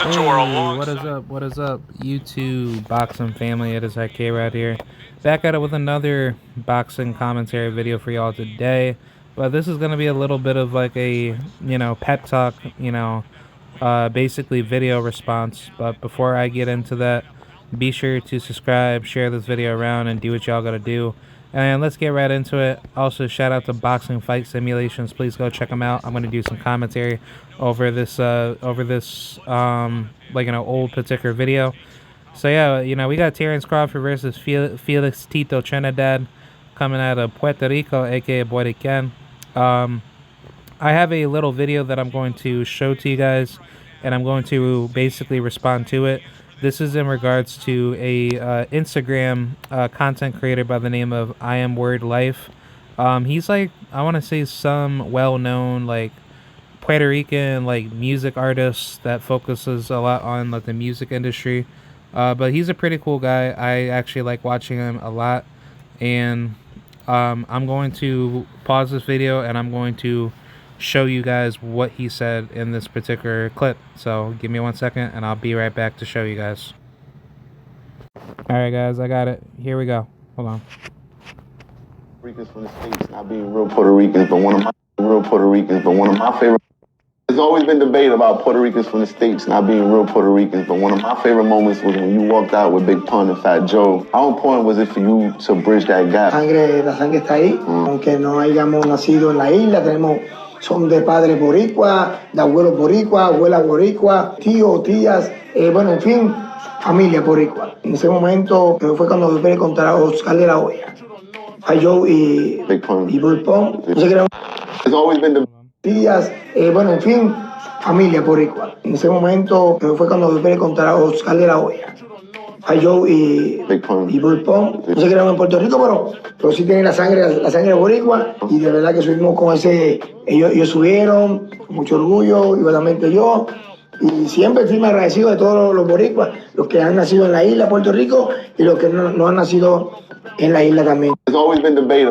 Hey, what is up? What is up, YouTube boxing family? It is IK right here, back at it with another boxing commentary video for y'all today. But this is gonna be a little bit of like a pep talk, basically video response. But before I get into that, be sure to subscribe, share this video around, and do what y'all gotta do. And let's get right into it. Also, shout out to Boxing Fight Simulations. Please go check them out. I'm gonna do some commentary over this old particular video. So yeah, we got Terrence Crawford versus Felix Tito Trinidad coming out of Puerto Rico, aka Borican. I have a little video that I'm going to show to you guys, and I'm going to basically respond to it. This is in regards to a Instagram content creator by the name of IamWordLife. He's like, I want to say, some well-known like Puerto Rican like music artist that focuses a lot on like the music industry. But he's a pretty cool guy. I actually like watching him a lot, and I'm going to pause this video and I'm going to show you guys what he said in this particular clip. So give me 1 second and I'll be right back to show you guys. Alright guys, I got it. Here we go. Hold on. Ricans from the States not being real Puerto Ricans, but one of my favorite. There's always been debate about Puerto Ricans from the States not being real Puerto Ricans, but one of my favorite moments was when you walked out with Big Pun and Fat Joe. How important was it for you to bridge that gap? La sangre está ahí, aunque no hayamos nacido en la isla, son de padres boricua, de abuelos boricua, abuelas boricua, tíos, tías, bueno, en fin, familia boricua. En ese momento fue cuando me contra Oscar de la Hoya, a Joe y Big Pun. There's always been the tías, bueno, en fin, familia boricua. En ese momento fue cuando me contra Oscar de la Hoya, a Joe y Big Pun. No se crearon en Puerto Rico, pero sí tienen la sangre boricua, y de verdad que subimos con ese, ellos subieron con mucho orgullo, igualmente yo, y siempre estoy agradecido de todos los boricuas, los que han nacido en la isla de Puerto Rico y los que no han nacido en la isla también. There's always been debate.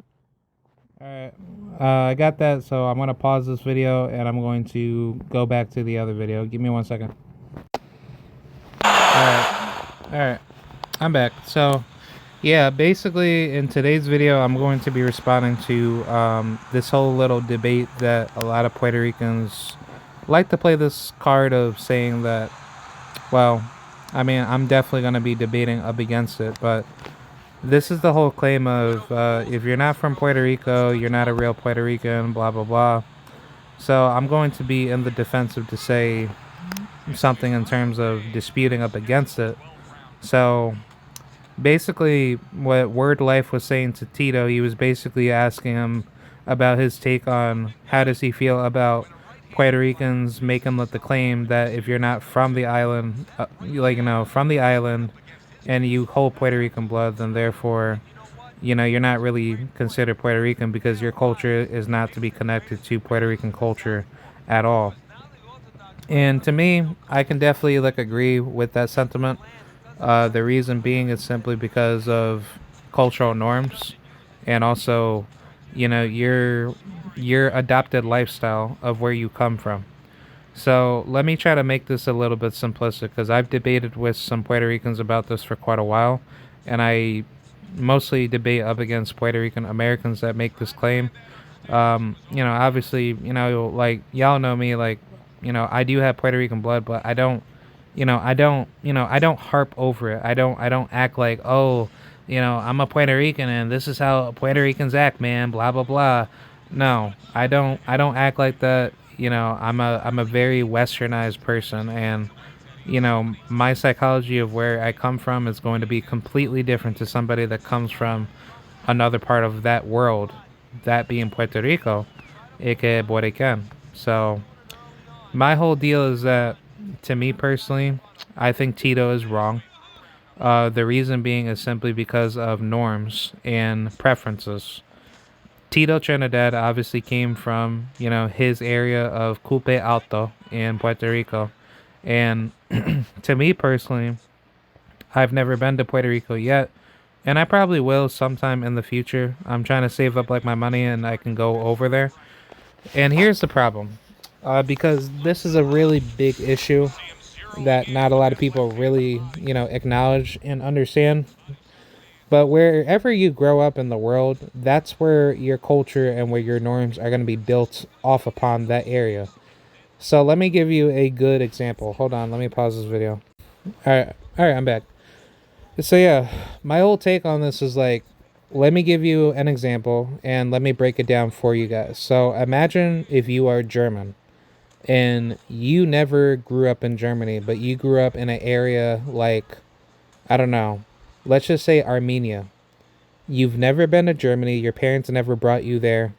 Alright, I got that, so I'm going to pause this video and I'm going to go back to the other video. Give me 1 second. Alright, I'm back. So, yeah, basically in today's video, I'm going to be responding to this whole little debate that a lot of Puerto Ricans like to play this card of saying that, well, I mean, I'm definitely going to be debating up against it, but this is the whole claim of if you're not from Puerto Rico, you're not a real Puerto Rican, blah, blah, blah. So I'm going to be in the defensive to say something in terms of disputing up against it. So basically what WordLife was saying to Tito, he was basically asking him about his take on how does he feel about Puerto Ricans making the claim that if you're not from the island, from the island, and you hold Puerto Rican blood, then therefore, you're not really considered Puerto Rican because your culture is not to be connected to Puerto Rican culture at all. And to me, I can definitely agree with that sentiment. The reason being is simply because of cultural norms, and also, your adopted lifestyle of where you come from. So let me try to make this a little bit simplistic, because I've debated with some Puerto Ricans about this for quite a while, and I mostly debate up against Puerto Rican Americans that make this claim. Obviously, y'all know me, I do have Puerto Rican blood, but I don't harp over it. I don't act like, oh, I'm a Puerto Rican and this is how Puerto Ricans act, man, blah, blah, blah. No, I don't act like that. I'm a very westernized person, and my psychology of where I come from is going to be completely different to somebody that comes from another part of that world, that being Puerto Rico, aka Borican. So my whole deal is that, to me personally, I think Tito is wrong. The reason being is simply because of norms and preferences. Tito Trinidad obviously came from, his area of Cupe Alto in Puerto Rico. And to me personally, I've never been to Puerto Rico yet, and I probably will sometime in the future. I'm trying to save up my money and I can go over there. And here's the problem. Because this is a really big issue that not a lot of people really, acknowledge and understand. But wherever you grow up in the world, that's where your culture and where your norms are going to be built off upon that area. So let me give you a good example. Hold on, let me pause this video. All right, I'm back. So yeah, my whole take on this is like, let me give you an example and let me break it down for you guys. So imagine if you are German and you never grew up in Germany, but you grew up in an area like, I don't know, let's just say Armenia. You've never been to Germany, your parents never brought you there,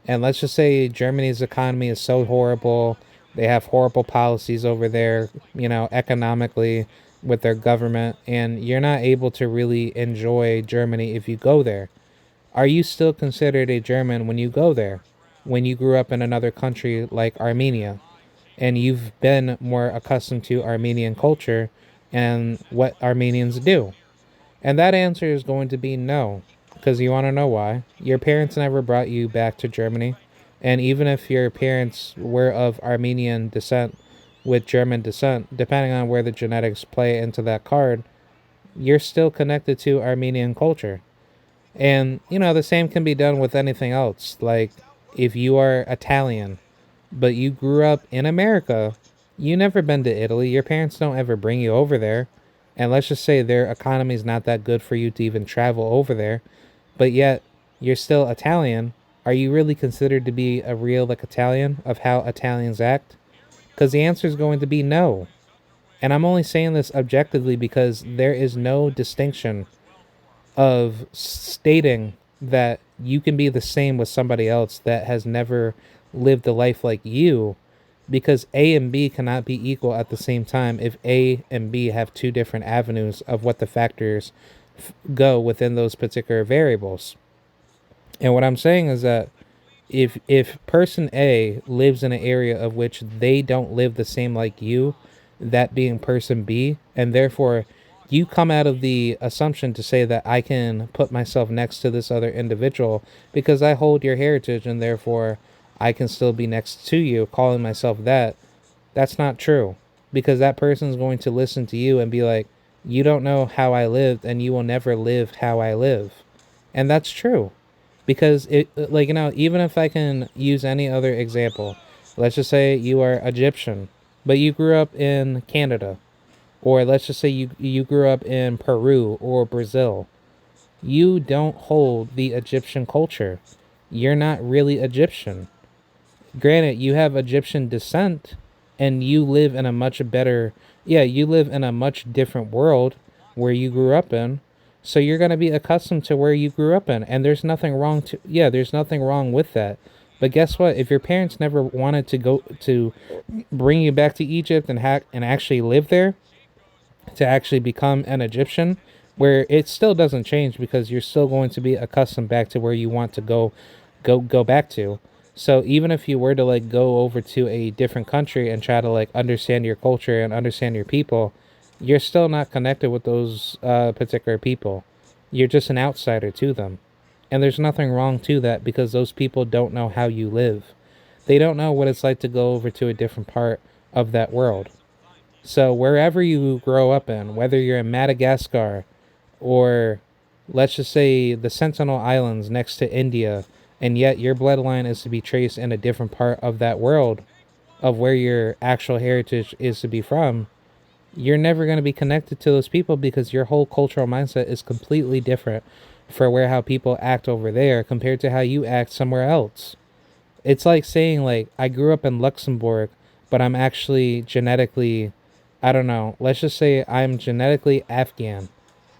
and let's just say Germany's economy is so horrible. They have horrible policies over there, economically with their government, and you're not able to really enjoy Germany if you go there. Are you still considered a German when you go there? When you grew up in another country like Armenia, and you've been more accustomed to Armenian culture and what Armenians do? And that answer is going to be no. Because you want to know why? Your parents never brought you back to Germany. And even if your parents were of Armenian descent with German descent, depending on where the genetics play into that card, you're still connected to Armenian culture. And, the same can be done with anything else. Like, if you are Italian, but you grew up in America, you never been to Italy. Your parents don't ever bring you over there. And let's just say their economy is not that good for you to even travel over there, but yet you're still Italian. Are you really considered to be a real like Italian of how Italians act? Because the answer is going to be no. And I'm only saying this objectively because there is no distinction of stating that you can be the same with somebody else that has never lived a life like you, because A and B cannot be equal at the same time if A and B have two different avenues of what the factors go within those particular variables. And what I'm saying is that if person A lives in an area of which they don't live the same like you, that being person B, and therefore you come out of the assumption to say that I can put myself next to this other individual because I hold your heritage and therefore I can still be next to you, calling myself that. That's not true, because that person is going to listen to you and be like, you don't know how I lived and you will never live how I live. And that's true. Because even if I can use any other example, let's just say you are Egyptian, but you grew up in Canada, or let's just say you grew up in Peru or Brazil. You don't hold the Egyptian culture. You're not really Egyptian. Granted, you have Egyptian descent and you live in a much better, yeah, you live in a much different world where you grew up in. So you're going to be accustomed to where you grew up in, and there's nothing wrong with that. But guess what? If your parents never wanted to go to bring you back to Egypt and and actually live there, to actually become an Egyptian, where it still doesn't change because you're still going to be accustomed back to where you want to go back to. So even if you were to like go over to a different country and try to like understand your culture and understand your people, you're still not connected with those particular people. You're just an outsider to them. And there's nothing wrong to that because those people don't know how you live. They don't know what it's like to go over to a different part of that world. So wherever you grow up in, whether you're in Madagascar or let's just say the Sentinel Islands next to India, and yet your bloodline is to be traced in a different part of that world of where your actual heritage is to be from, you're never going to be connected to those people because your whole cultural mindset is completely different for where how people act over there compared to how you act somewhere else. It's like saying like I grew up in Luxembourg, but I'm actually genetically, I don't know, let's just say I'm genetically Afghan,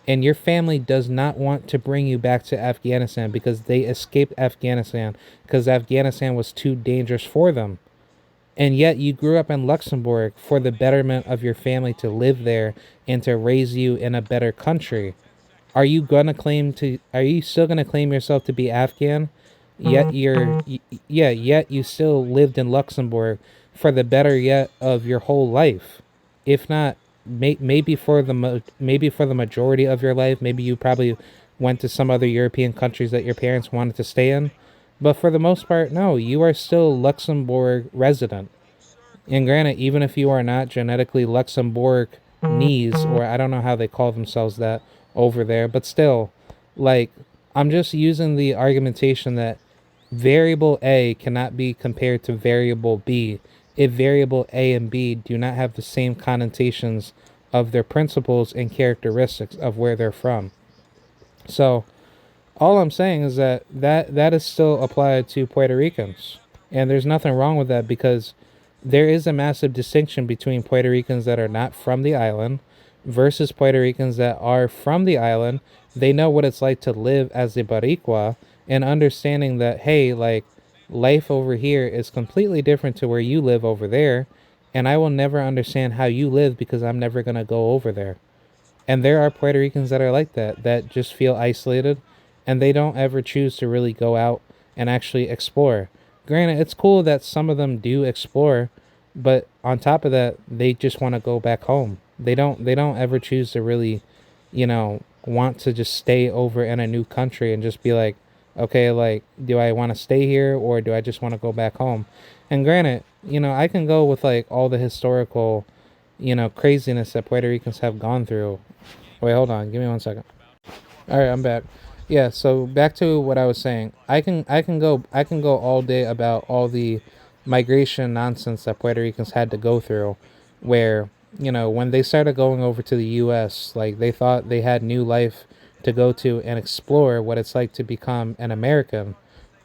and your family does not want to bring you back to Afghanistan because they escaped Afghanistan because Afghanistan was too dangerous for them. And yet you grew up in Luxembourg for the betterment of your family to live there and to raise you in a better country. Are you still gonna claim yourself to be Afghan? Yet yet you still lived in Luxembourg for the better yet of your whole life. If not, maybe for maybe for the majority of your life, maybe you probably went to some other European countries that your parents wanted to stay in. But for the most part, no, you are still Luxembourg resident. And granted, even if you are not genetically Luxembourgese, or I don't know how they call themselves that over there, but still, like, I'm just using the argumentation that variable A cannot be compared to variable B if variable A and B do not have the same connotations of their principles and characteristics of where they're from. So, all I'm saying is that is still applied to Puerto Ricans. And there's nothing wrong with that because there is a massive distinction between Puerto Ricans that are not from the island versus Puerto Ricans that are from the island. They know what it's like to live as a Boricua and understanding that, hey, like, life over here is completely different to where you live over there. And I will never understand how you live because I'm never going to go over there. And there are Puerto Ricans that are like that, that just feel isolated and they don't ever choose to really go out and actually explore. Granted, it's cool that some of them do explore, but on top of that, they just want to go back home. They don't ever choose to really, want to just stay over in a new country and just be like, okay, like, do I want to stay here or do I just want to go back home? And granted, I can go with like all the historical, craziness that Puerto Ricans have gone through. Wait, hold on. Give me 1 second. All right, I'm back. Yeah, so back to what I was saying. I can go all day about all the migration nonsense that Puerto Ricans had to go through, where when they started going over to the U.S., like they thought they had new life to go to and explore what it's like to become an American.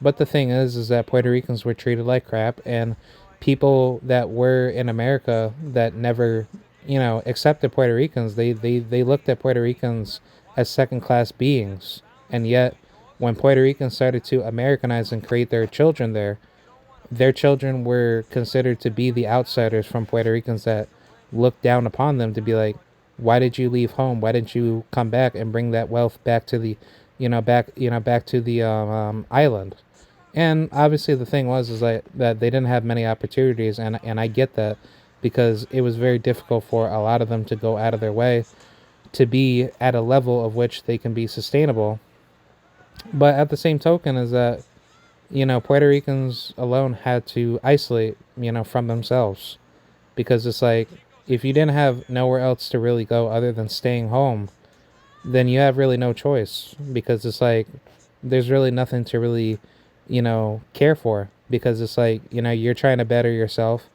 But the thing is that Puerto Ricans were treated like crap, and people that were in America that never, accepted Puerto Ricans, they looked at Puerto Ricans as second class beings. And yet, when Puerto Ricans started to Americanize and create their children there, their children were considered to be the outsiders from Puerto Ricans that looked down upon them to be like, why did you leave home? Why didn't you come back and bring that wealth back to the, back to the island? And obviously, the thing was is like that they didn't have many opportunities, and I get that because it was very difficult for a lot of them to go out of their way to be at a level of which they can be sustainable. But at the same token, is that Puerto Ricans alone had to isolate from themselves because it's like if you didn't have nowhere else to really go other than staying home, then you have really no choice because it's like there's really nothing to really care for because it's like you're trying to better yourself,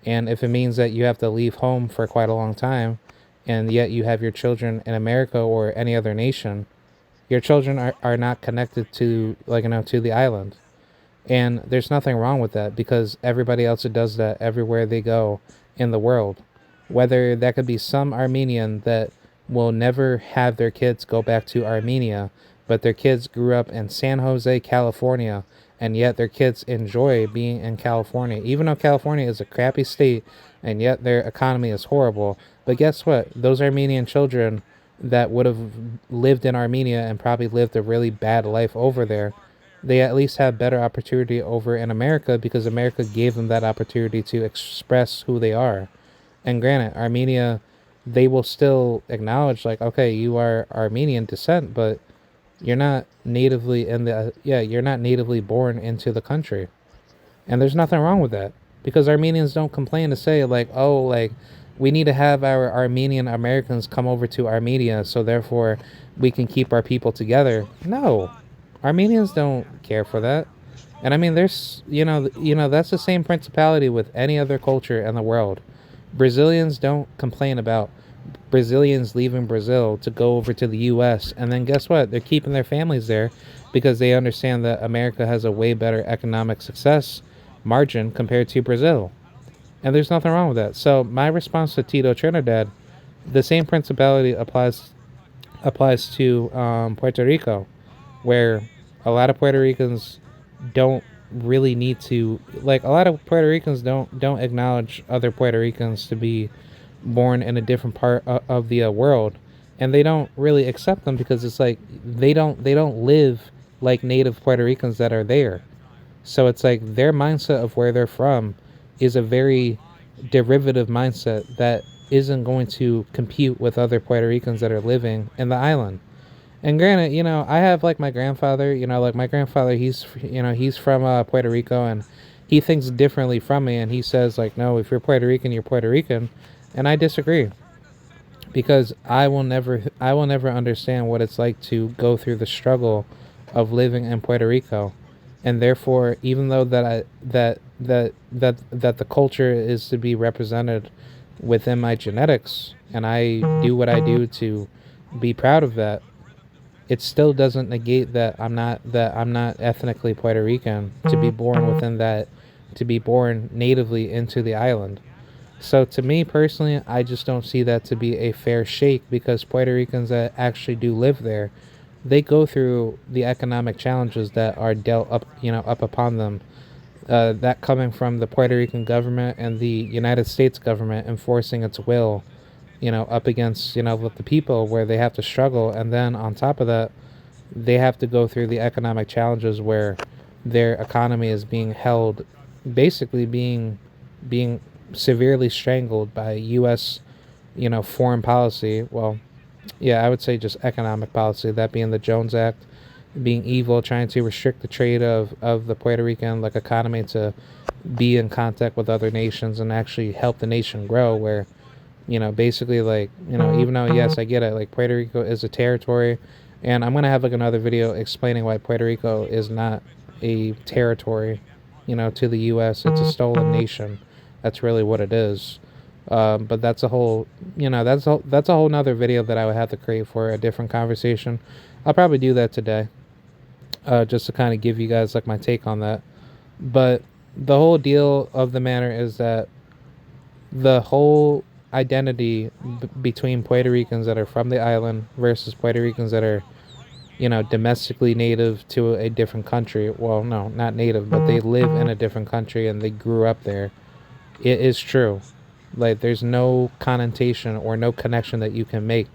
and if it means that you have to leave home for quite a long time and yet you have your children in America or any other nation, your children are not connected to to the island. And there's nothing wrong with that because everybody else does that everywhere they go in the world. Whether that could be some Armenian that will never have their kids go back to Armenia, but their kids grew up in San Jose, California, and yet their kids enjoy being in California, even though California is a crappy state and yet their economy is horrible. But guess what? Those Armenian children that would have lived in Armenia and probably lived a really bad life over there, they at least have better opportunity over in America because America gave them that opportunity to express who they are. And granted, Armenia, they will still acknowledge like, okay, you are Armenian descent, but you're not natively in the you're not natively born into the country. And there's nothing wrong with that because Armenians don't complain to say like, oh, like we need to have our Armenian Americans come over to Armenia so therefore we can keep our people together. No. Armenians don't care for that. And I mean there's that's the same principality with any other culture in the world. Brazilians don't complain about Brazilians leaving Brazil to go over to the US, and then guess what? They're keeping their families there because they understand that America has a way better economic success margin compared to Brazil. And there's nothing wrong with that. So my response to Tito Trinidad, the same principality applies to Puerto Rico, where a lot of Puerto Ricans don't really need to like a lot of Puerto Ricans don't acknowledge other Puerto Ricans to be born in a different part of the world, and they don't really accept them because it's like they don't live like native Puerto Ricans that are there. So it's like their mindset of where they're from is a very derivative mindset that isn't going to compute with other Puerto Ricans that are living in the island. And granted, I have like my grandfather, like my grandfather, he's from Puerto Rico, and he thinks differently from me, and he says like, no, if you're Puerto Rican, you're Puerto Rican, and I disagree, because I will never understand what it's like to go through the struggle of living in Puerto Rico. And therefore, even though that the culture is to be represented within my genetics, and I do what I do to be proud of that, it still doesn't negate that I'm not ethnically Puerto Rican, to be born within that, to be born natively into the island. So to me personally, I just don't see that to be a fair shake, because Puerto Ricans that actually do live there, they go through the economic challenges that are dealt up, up upon them. That coming from the Puerto Rican government and the United States government enforcing its will, up against, with the people, where they have to struggle. And then on top of that, they have to go through the economic challenges where their economy is being held, basically being severely strangled by U.S. Foreign policy. Well, yeah, I would say just economic policy. That being the Jones Act, being evil, trying to restrict the trade of the Puerto Rican economy to be in contact with other nations and actually help the nation grow. Where basically even though, yes, I get it, Puerto Rico is a territory, and I'm gonna have another video explaining why Puerto Rico is not a territory, to the U.S. It's a stolen nation. That's really what it is. But that's a whole, that's a whole nother video that I would have to create for a different conversation. I'll probably do that today, just to kind of give you guys my take on that. But the whole deal of the matter is that the whole identity between Puerto Ricans that are from the island versus Puerto Ricans that are, domestically native to a different country. Well, no, not native, but they live in a different country and they grew up there. It is true. There's no connotation or no connection that you can make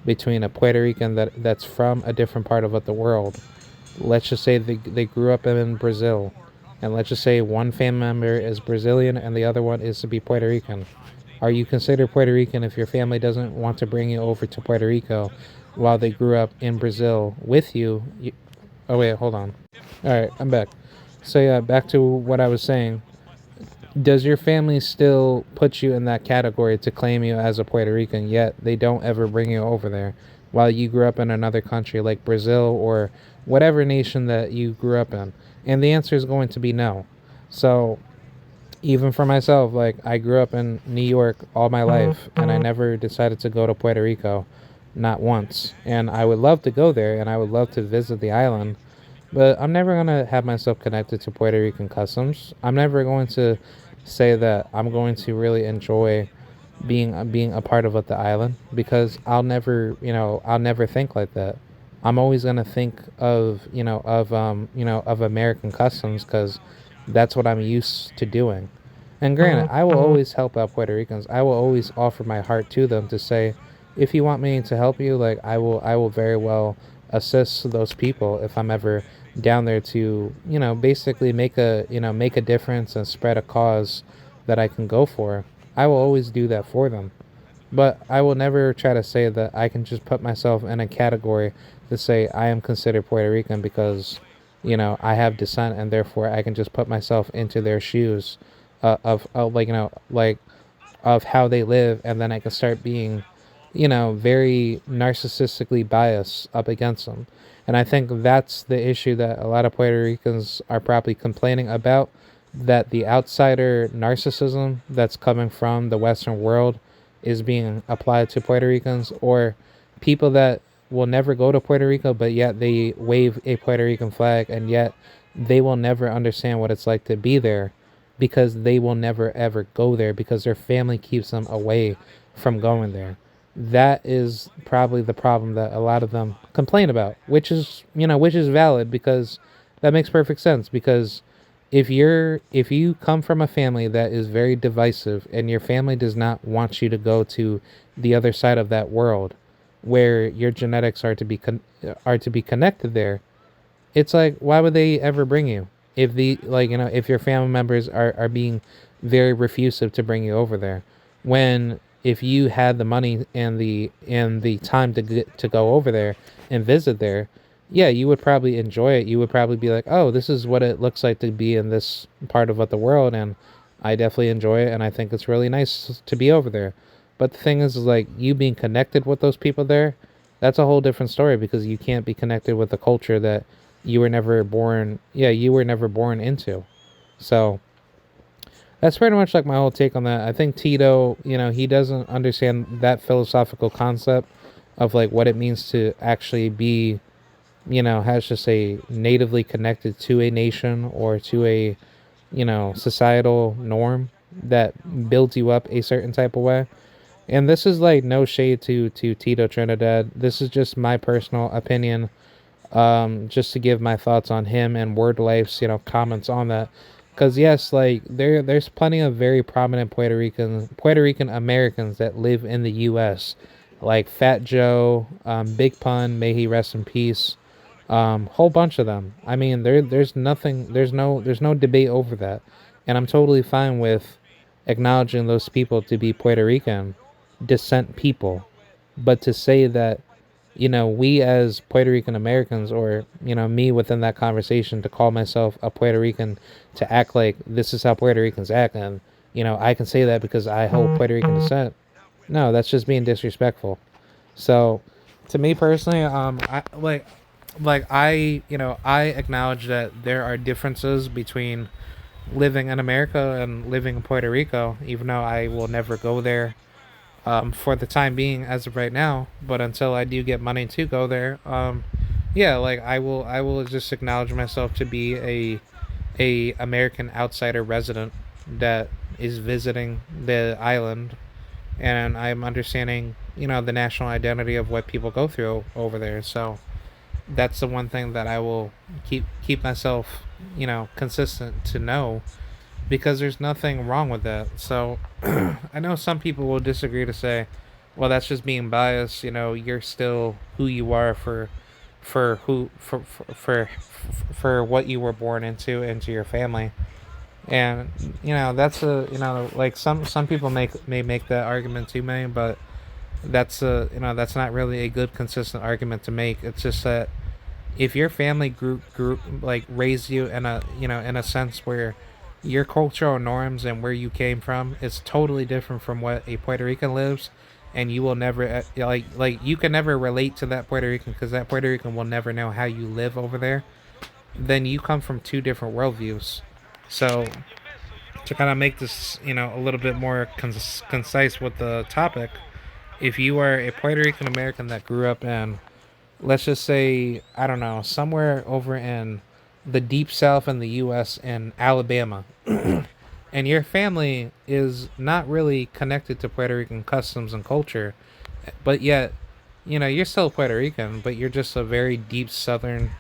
between a Puerto Rican that's from a different part of the world. Let's just say they grew up in Brazil, and let's just say one family member is Brazilian and the other one is to be Puerto Rican. Are you considered Puerto Rican if your family doesn't want to bring you over to Puerto Rico while they grew up in Brazil with you? Oh wait, hold on. All right, I'm back. So yeah, back to what I was saying. Does your family still put you in that category to claim you as a Puerto Rican, yet they don't ever bring you over there while you grew up in another country like Brazil or whatever nation that you grew up in? And the answer is going to be no. So even for myself, I grew up in New York all my life, and I never decided to go to Puerto Rico, not once. And I would love to go there, and I would love to visit the island, but I'm never going to have myself connected to Puerto Rican customs. I'm never going to say that I'm going to really enjoy being a part of the island, because I'll never think like that. I'm always going to think of of American customs, because that's what I'm used to doing. And granted, I will always help out Puerto Ricans. I will always offer my heart to them to say, if you want me to help you, I will very well assist those people if I'm ever down there to, basically make a difference and spread a cause that I can go for. I will always do that for them. But I will never try to say that I can just put myself in a category to say I am considered Puerto Rican because, I have descent, and therefore I can just put myself into their shoes, of of how they live, and then I can start being, very narcissistically biased up against them. And I think that's the issue that a lot of Puerto Ricans are probably complaining about, that the outsider narcissism that's coming from the Western world is being applied to Puerto Ricans, or people that will never go to Puerto Rico, but yet they wave a Puerto Rican flag, and yet they will never understand what it's like to be there, because they will never ever go there because their family keeps them away from going there. That is probably the problem that a lot of them complain about, which is, which is valid, because that makes perfect sense. Because if you come from a family that is very divisive, and your family does not want you to go to the other side of that world where your genetics are to be are to be connected there, it's why would they ever bring you if if your family members are being very refusive to bring you over there, when if you had the money and the time to go over there and visit there, yeah, you would probably enjoy it. You would probably be like, oh, this is what it looks like to be in this part of the world, and I definitely enjoy it, and I think it's really nice to be over there. But the thing is like you being connected with those people there, that's a whole different story because you can't be connected with a culture that you were never born. Yeah, you were never born into. So that's pretty much like my whole take on that. I think Tito, he doesn't understand that philosophical concept of like what it means to actually be, has just a natively connected to a nation or to a, societal norm that builds you up a certain type of way. And this is like no shade to Tito Trinidad. This is just my personal opinion, just to give my thoughts on him and Word Life's, comments on that. Because yes, like there's plenty of very prominent Puerto Rican Americans that live in the U.S. Like Fat Joe, Big Pun, may he rest in peace. Whole bunch of them. I mean, there's nothing, there's no debate over that, and I'm totally fine with acknowledging those people to be Puerto Rican descent people. But to say that, we as Puerto Rican Americans, or, me within that conversation, to call myself a Puerto Rican, to act like this is how Puerto Ricans act, and, I can say that because I hold Puerto Rican descent. No, that's just being disrespectful. So, to me personally, I acknowledge that there are differences between living in America and living in Puerto Rico, even though I will never go there for the time being as of right now. But until I do get money to go there, yeah, like I will just acknowledge myself to be a American outsider resident that is visiting the island, and I'm understanding, the national identity of what people go through over there. So that's the one thing that I will keep myself, consistent to know, because there's nothing wrong with that. So I know some people will disagree to say, well, that's just being biased. You're still who you are for what you were born into your family. And that's like some people may make that argument too, many, but that's not really a good consistent argument to make. It's just that if your family group like raised you in a, in a sense where your cultural norms and where you came from is totally different from what a Puerto Rican lives, and you will never like you can never relate to that Puerto Rican because that Puerto Rican will never know how you live over there, then you come from two different worldviews. So to kind of make this, a little bit more concise with the topic, if you are a Puerto Rican American that grew up in, let's just say, I don't know, somewhere over in the deep south in the U.S. in Alabama, and your family is not really connected to Puerto Rican customs and culture, but yet, you're still Puerto Rican, but you're just a very deep southern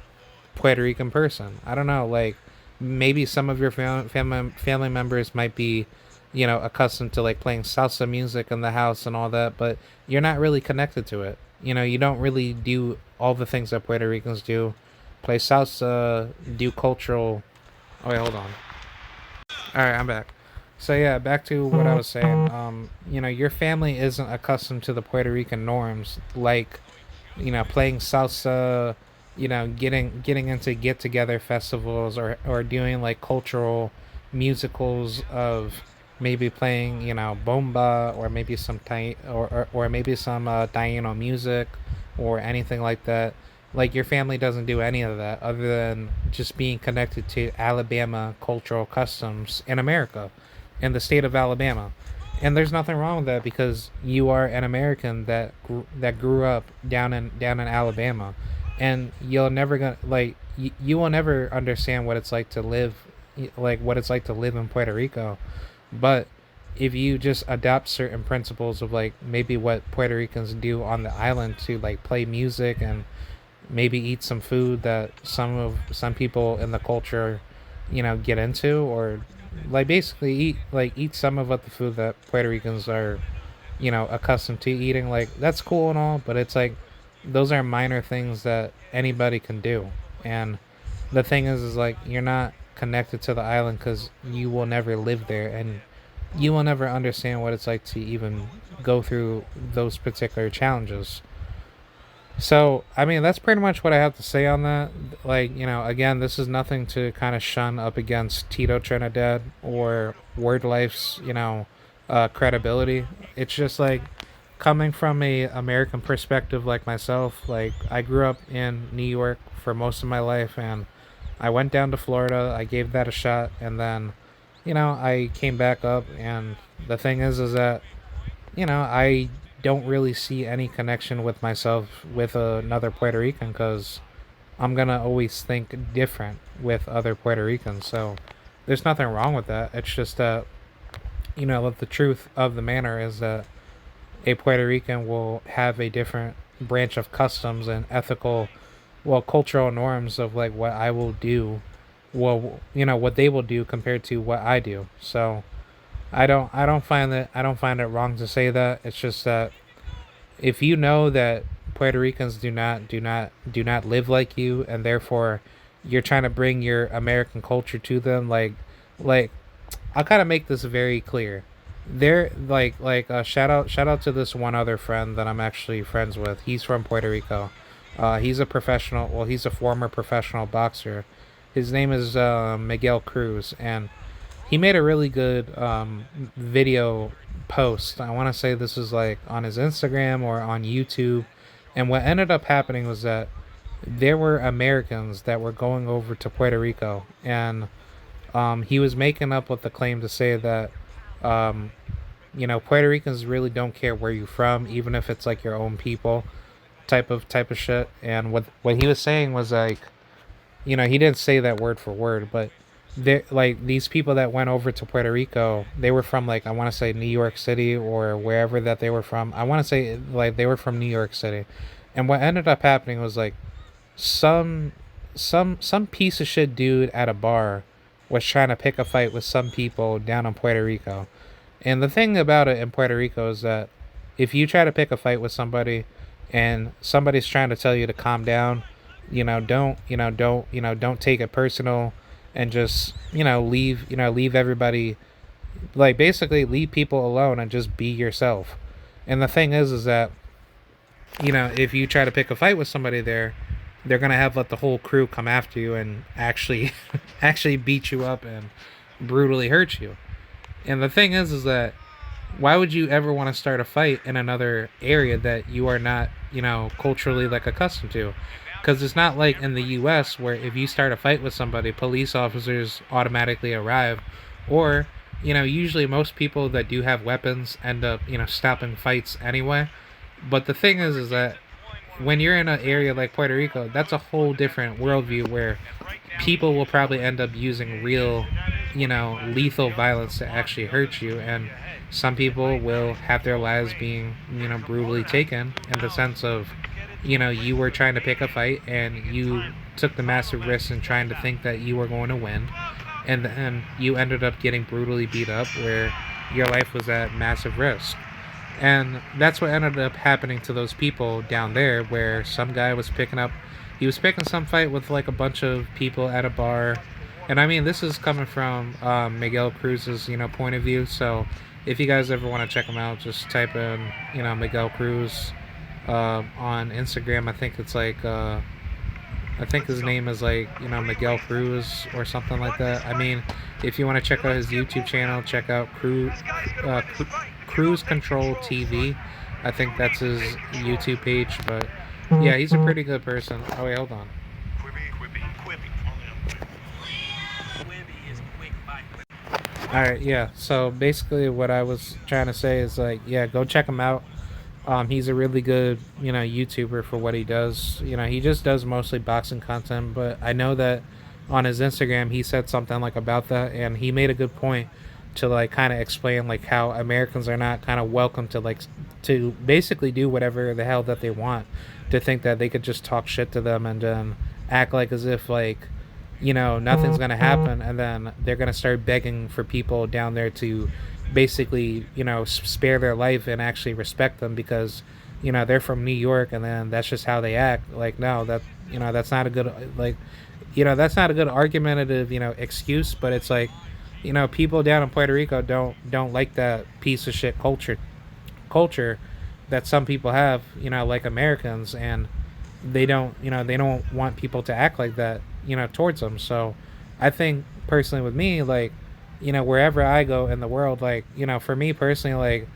Puerto Rican person. I don't know, like maybe some of your family members might be, accustomed to like playing salsa music in the house and all that, but you're not really connected to it. You don't really do all the things that Puerto Ricans do. Play salsa, do cultural. Oh wait, hold on. All right, I'm back. So yeah, back to what I was saying. Your family isn't accustomed to the Puerto Rican norms, like, playing salsa, getting into get together festivals, or doing like cultural musicals of maybe playing, bomba, or maybe some or maybe some Taino music or anything like that. Like your family doesn't do any of that other than just being connected to Alabama cultural customs in America, in the state of Alabama. And there's nothing wrong with that because you are an American that grew up down in Alabama, and you'll never gonna like you will never understand what it's like to live, like what it's like to live in Puerto Rico. But if you just adopt certain principles of like maybe what Puerto Ricans do on the island to like play music and maybe eat some food that some people in the culture, get into, or like basically eat some of what the food that Puerto Ricans are, accustomed to eating. Like that's cool and all, but it's like those are minor things that anybody can do. And the thing is like you're not connected to the island because you will never live there, and you will never understand what it's like to even go through those particular challenges. So, I mean, that's pretty much what I have to say on that. Like, again, this is nothing to kind of shun up against Tito Trinidad or WordLife's, credibility. It's just like coming from a American perspective like myself. Like, I grew up in New York for most of my life, and I went down to Florida. I gave that a shot, and then, I came back up. And the thing is that I don't really see any connection with myself with another Puerto Rican because I'm gonna always think different with other Puerto Ricans. So there's nothing wrong with that. It's just that that the truth of the matter is that a Puerto Rican will have a different branch of customs and ethical, well, cultural norms of like what I will do, well, what they will do compared to what I do. So I don't find it wrong to say that. It's just that if you know that Puerto Ricans do not live like you, and therefore you're trying to bring your American culture to them, like I'll kind of make this very clear. They're shout out to this one other friend that I'm actually friends with. He's from Puerto Rico. He's a professional. Well, he's a former professional boxer. His name is Miguel Cruz, and he made a really good video post. I want to say this is like on his Instagram or on YouTube. And what ended up happening was that there were Americans that were going over to Puerto Rico, and he was making up with the claim to say that um, Puerto Ricans really don't care where you're from, even if it's like your own people, type of shit. And what he was saying was like, he didn't say that word for word, but they like these people that went over to Puerto Rico, they were from like I want to say New York City or wherever that they were from. I want to say like they were from New York City, and what ended up happening was like some some piece of shit dude at a bar was trying to pick a fight with some people down in Puerto Rico. And the thing about it in Puerto Rico is that if you try to pick a fight with somebody and somebody's trying to tell you to calm down, don't take it personal and just, leave everybody, like basically leave people alone and just be yourself. And the thing is that, if you try to pick a fight with somebody there, they're gonna have let the whole crew come after you and actually actually beat you up and brutally hurt you. And the thing is that why would you ever want to start a fight in another area that you are not, culturally like accustomed to? Because it's not like in the U.S. where if you start a fight with somebody, police officers automatically arrive, or usually most people that do have weapons end up, stopping fights anyway. But the thing is that when you're in an area like Puerto Rico, that's a whole different worldview where people will probably end up using real, lethal violence to actually hurt you. And some people will have their lives being, brutally taken in the sense of, you were trying to pick a fight and you took the massive risk in trying to think that you were going to win. And then you ended up getting brutally beat up where your life was at massive risk. And that's what ended up happening to those people down there, where some guy was he was picking some fight with like a bunch of people at a bar. And I mean, this is coming from Miguel Cruz's, point of view. So if you guys ever want to check him out, just type in, Miguel Cruz on Instagram. I think it's like, I think his name is like, Miguel Cruz or something like that. I mean, if you want to check out his YouTube channel, check out Cruise Control TV. I think that's his YouTube page. But yeah, he's a pretty good person. Oh wait, hold on. All right, yeah. So basically, what I was trying to say is like, yeah, go check him out. He's a really good, YouTuber for what he does. He just does mostly boxing content, but I know that on his Instagram he said something like about that, and he made a good point to like kind of explain like how Americans are not kind of welcome to like to basically do whatever the hell that they want. To think that they could just talk shit to them and then act like as if like nothing's gonna happen, and then they're gonna start begging for people down there to basically spare their life and actually respect them because they're from New York, and then that's just how they act. Like, no, that that's not a good like that's not a good argumentative excuse. But it's like people down in Puerto Rico don't like that piece of shit culture that some people have, like Americans. And they don't, they don't want people to act like that, towards them. So I think personally with me, like, wherever I go in the world, like, for me personally, like,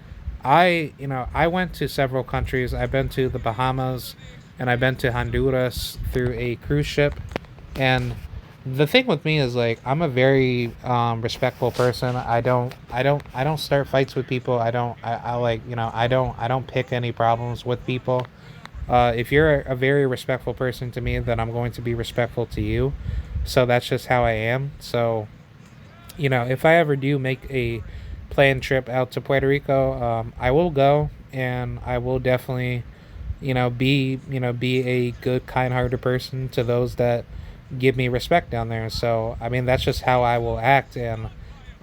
I went to several countries. I've been to the Bahamas and I've been to Honduras through a cruise ship. And the thing with me is, like, I'm a very respectful person. I don't start fights with people. I like, I don't pick any problems with people. If you're a very respectful person to me, then I'm going to be respectful to you. So that's just how I am. So, if I ever do make a planned trip out to Puerto Rico, I will go, and I will definitely, be a good, kind-hearted person to those that give me respect down there. So, I mean, that's just how I will act, and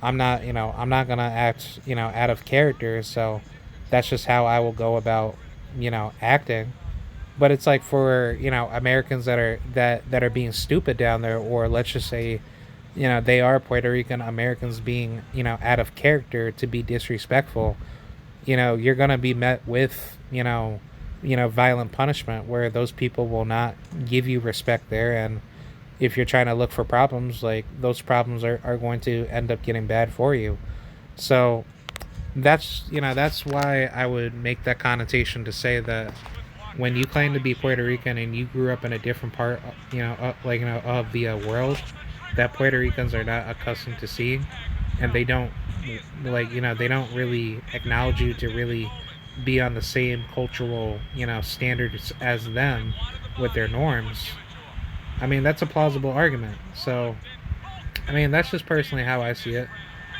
I'm not gonna act, out of character. So, that's just how I will go about, acting. But it's like for, Americans that are being stupid down there, or let's just say, they are Puerto Rican Americans being, out of character to be disrespectful. You're gonna be met with, violent punishment, where those people will not give you respect there. And if you're trying to look for problems, like, those problems are going to end up getting bad for you. So that's why I would make that connotation to say that when you claim to be Puerto Rican and you grew up in a different part, like, of the world that Puerto Ricans are not accustomed to seeing, and they don't, like, they don't really acknowledge you to really be on the same cultural, standards as them with their norms. I mean, that's a plausible argument. So, I mean, that's just personally how I see it.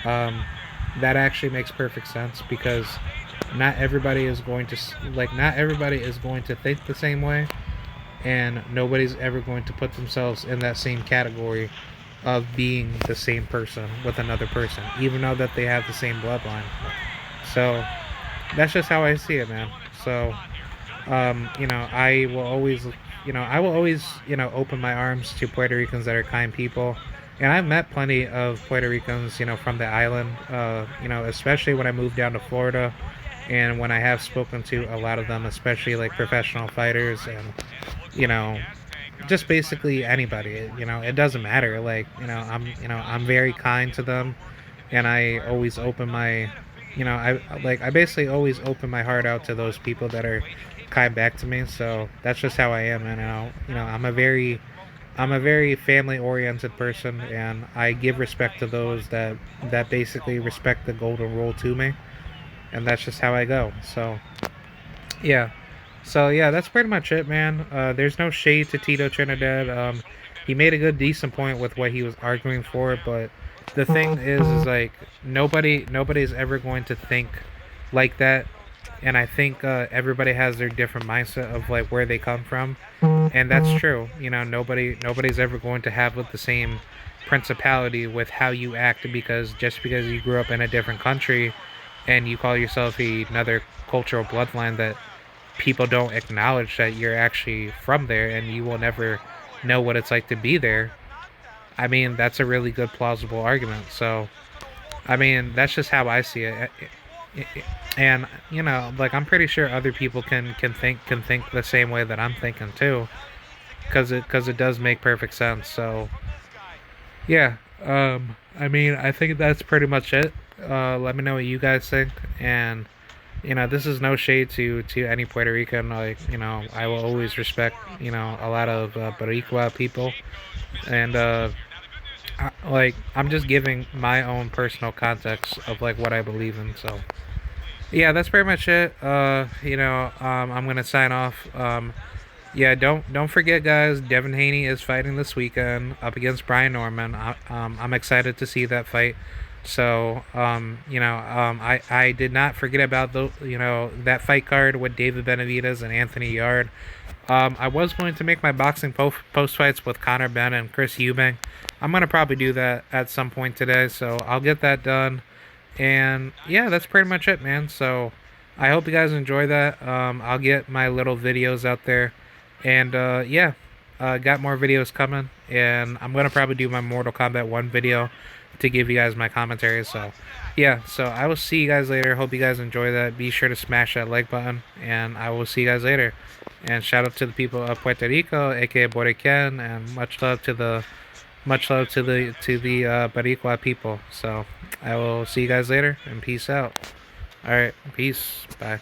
Um, that actually makes perfect sense, because not everybody is going to not everybody is going to think the same way, and nobody's ever going to put themselves in that same category of being the same person with another person, even though that they have the same bloodline. So that's just how I see it, man. So, I will always, open my arms to Puerto Ricans that are kind people. And I've met plenty of Puerto Ricans, from the island, especially when I moved down to Florida, and when I have spoken to a lot of them, especially like professional fighters, and, you know, just basically anybody. It doesn't matter. Like, I'm very kind to them, and I always open my, I basically always open my heart out to those people that are kind back to me. So that's just how I am. And, I'm a very family oriented person, and I give respect to those that basically respect the golden rule to me, and that's just how I go. So yeah, so that's pretty much it, man. There's no shade to Tito Trinidad. He made a good, decent point with what he was arguing for, but the thing is like, nobody's ever going to think like that, and I think everybody has their different mindset of like where they come from, and that's true. Nobody's ever going to have the same principality with how you act, because just because you grew up in a different country and you call yourself another cultural bloodline, that people don't acknowledge that you're actually from there, and you will never know what it's like to be there. I mean, that's a really good plausible argument. So, I mean, that's just how I see it. And, like, I'm pretty sure other people can think the same way that I'm thinking too, because it does make perfect sense. So, yeah. I mean, I think that's pretty much it. Let me know what you guys think. And, this is no shade to any Puerto Rican. Like, I will always respect, a lot of Boricua people. And, like, I'm just giving my own personal context of like what I believe in. So yeah, that's pretty much it. I'm gonna sign off. Yeah, don't forget, guys. Devin Haney is fighting this weekend up against Brian Norman. I'm excited to see that fight. So, I did not forget about that fight card with David Benavidez and Anthony Yard. I was going to make my boxing post fights with Connor Ben and Chris Eubank. I'm gonna probably do that at some point today, so I'll get that done. And yeah, that's pretty much it, man. So I hope you guys enjoy that. I'll get my little videos out there, and yeah, got more videos coming, and I'm gonna probably do my Mortal Kombat 1 video to give you guys my commentary. So yeah, so I will see you guys later. Hope you guys enjoy that. Be sure to smash that like button, and I will see you guys later. And shout out to the people of Puerto Rico, aka Borican, and much love to the Boricua people. So I will see you guys later, and peace out. All right, peace. Bye.